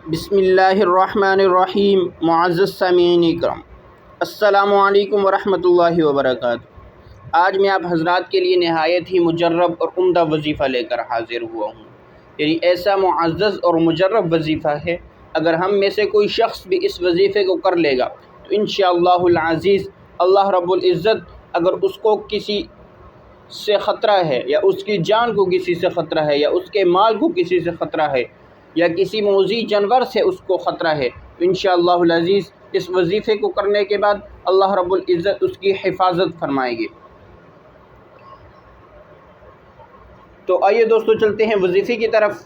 بسم اللہ الرحمن الرحیم۔ معزز سامعین اکرام، السلام علیکم ورحمۃ اللہ وبرکاتہ۔ آج میں آپ حضرات کے لیے نہایت ہی مجرب اور عمدہ وظیفہ لے کر حاضر ہوا ہوں۔ یعنی ایسا معزز اور مجرب وظیفہ ہے، اگر ہم میں سے کوئی شخص بھی اس وظیفے کو کر لے گا تو انشاءاللہ العزیز اللہ رب العزت اگر اس کو کسی سے خطرہ ہے، یا اس کی جان کو کسی سے خطرہ ہے، یا اس کے مال کو کسی سے خطرہ ہے، یا کسی موذی جانور سے اس کو خطرہ ہے، تو انشاءاللہ العزیز اس وظیفے کو کرنے کے بعد اللہ رب العزت اس کی حفاظت فرمائیں گے۔ تو آئیے دوستو چلتے ہیں وظیفے کی طرف۔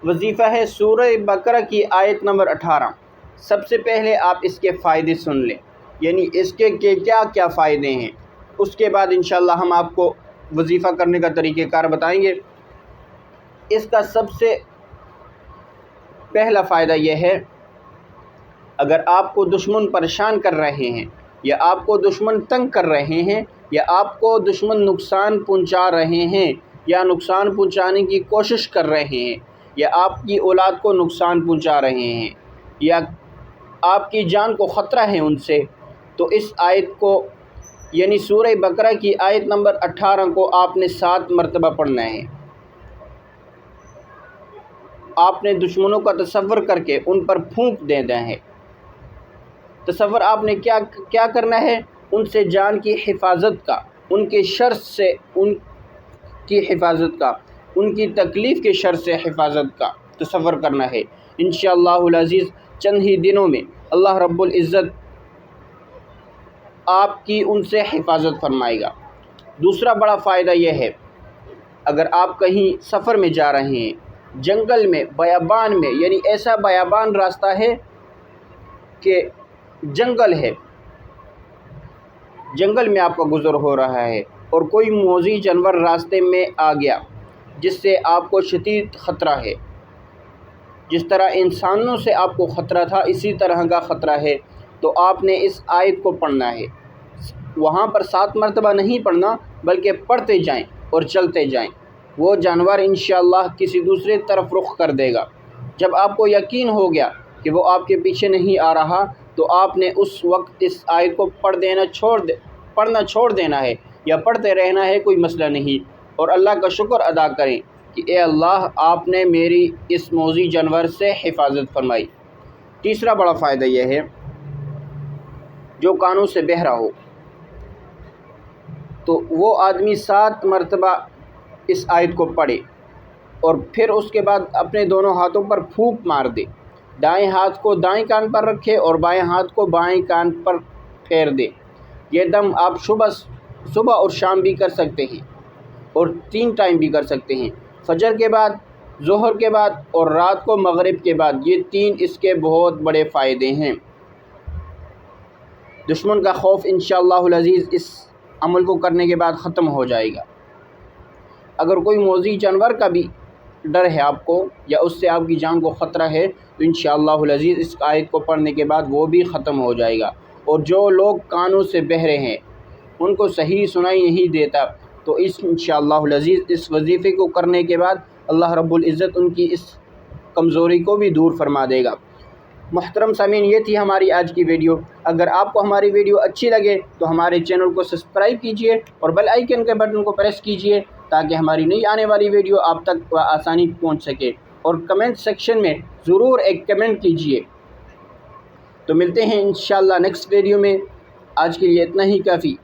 وظیفہ ہے سورہ بقرہ کی آیت نمبر 18۔ سب سے پہلے آپ اس کے فائدے سن لیں، یعنی اس کے کیا کیا فائدے ہیں، اس کے بعد انشاءاللہ ہم آپ کو وظیفہ کرنے کا طریقہ کار بتائیں گے۔ اس کا سب سے پہلا فائدہ یہ ہے، اگر آپ کو دشمن پریشان کر رہے ہیں، یا آپ کو دشمن تنگ کر رہے ہیں، یا آپ کو دشمن نقصان پہنچا رہے ہیں، یا نقصان پہنچانے کی کوشش کر رہے ہیں، یا آپ کی اولاد کو نقصان پہنچا رہے ہیں، یا آپ کی جان کو خطرہ ہے ان سے، تو اس آیت کو یعنی سورہ بقرہ کی آیت نمبر 18 کو آپ نے 7 مرتبہ پڑھنا ہے۔ آپ نے دشمنوں کا تصور کر کے ان پر پھونک دینا ہے۔ تصور آپ نے کیا کرنا ہے؟ ان سے جان کی حفاظت کا، ان کے شر سے ان کی حفاظت کا، ان کی تکلیف کے شر سے حفاظت کا تصور کرنا ہے۔ انشاءاللہ العزیز چند ہی دنوں میں اللہ رب العزت آپ کی ان سے حفاظت فرمائے گا۔ دوسرا بڑا فائدہ یہ ہے، اگر آپ کہیں سفر میں جا رہے ہیں، جنگل میں، بیابان میں، یعنی ایسا بیابان راستہ ہے کہ جنگل ہے، جنگل میں آپ کا گزر ہو رہا ہے، اور کوئی موذی جانور راستے میں آ گیا جس سے آپ کو شدید خطرہ ہے، جس طرح انسانوں سے آپ کو خطرہ تھا اسی طرح کا خطرہ ہے، تو آپ نے اس آیت کو پڑھنا ہے۔ وہاں پر 7 مرتبہ نہیں پڑھنا، بلکہ پڑھتے جائیں اور چلتے جائیں، وہ جانور انشاءاللہ کسی دوسرے طرف رخ کر دے گا۔ جب آپ کو یقین ہو گیا کہ وہ آپ کے پیچھے نہیں آ رہا، تو آپ نے اس وقت اس آیت کو پڑھنا چھوڑ دینا ہے، یا پڑھتے رہنا ہے، کوئی مسئلہ نہیں، اور اللہ کا شکر ادا کریں کہ اے اللہ آپ نے میری اس موذی جانور سے حفاظت فرمائی۔ تیسرا بڑا فائدہ یہ ہے، جو کانوں سے بہرا ہو تو وہ آدمی 7 مرتبہ اس آیت کو پڑھے، اور پھر اس کے بعد اپنے دونوں ہاتھوں پر پھونک مار دے، دائیں ہاتھ کو دائیں کان پر رکھے اور بائیں ہاتھ کو بائیں کان پر پھیر دے۔ یہ دم آپ صبح اور شام بھی کر سکتے ہیں، اور 3 ٹائم بھی کر سکتے ہیں، فجر کے بعد، ظہر کے بعد، اور رات کو مغرب کے بعد۔ یہ 3 اس کے بہت بڑے فائدے ہیں۔ دشمن کا خوف انشاءاللہ العزیز اس عمل کو کرنے کے بعد ختم ہو جائے گا۔ اگر کوئی موذی جانور کا بھی ڈر ہے آپ کو، یا اس سے آپ کی جان کو خطرہ ہے، تو انشاءاللہ العزیز اس آیت کو پڑھنے کے بعد وہ بھی ختم ہو جائے گا۔ اور جو لوگ کانوں سے بہرے ہیں، ان کو صحیح سنائی نہیں دیتا، تو انشاءاللہ العزیز اس وظیفے کو کرنے کے بعد اللہ رب العزت ان کی اس کمزوری کو بھی دور فرما دے گا۔ محترم سامعین، یہ تھی ہماری آج کی ویڈیو۔ اگر آپ کو ہماری ویڈیو اچھی لگے تو ہمارے چینل کو سبسکرائب کیجئے اور بیل آئیکن کے بٹن کو پریس کیجئے، تاکہ ہماری نئی آنے والی ویڈیو آپ تک آسانی پہنچ سکے، اور کمنٹ سیکشن میں ضرور ایک کمنٹ کیجئے۔ تو ملتے ہیں انشاءاللہ نیکسٹ ویڈیو میں۔ آج کے لیے اتنا ہی کافی۔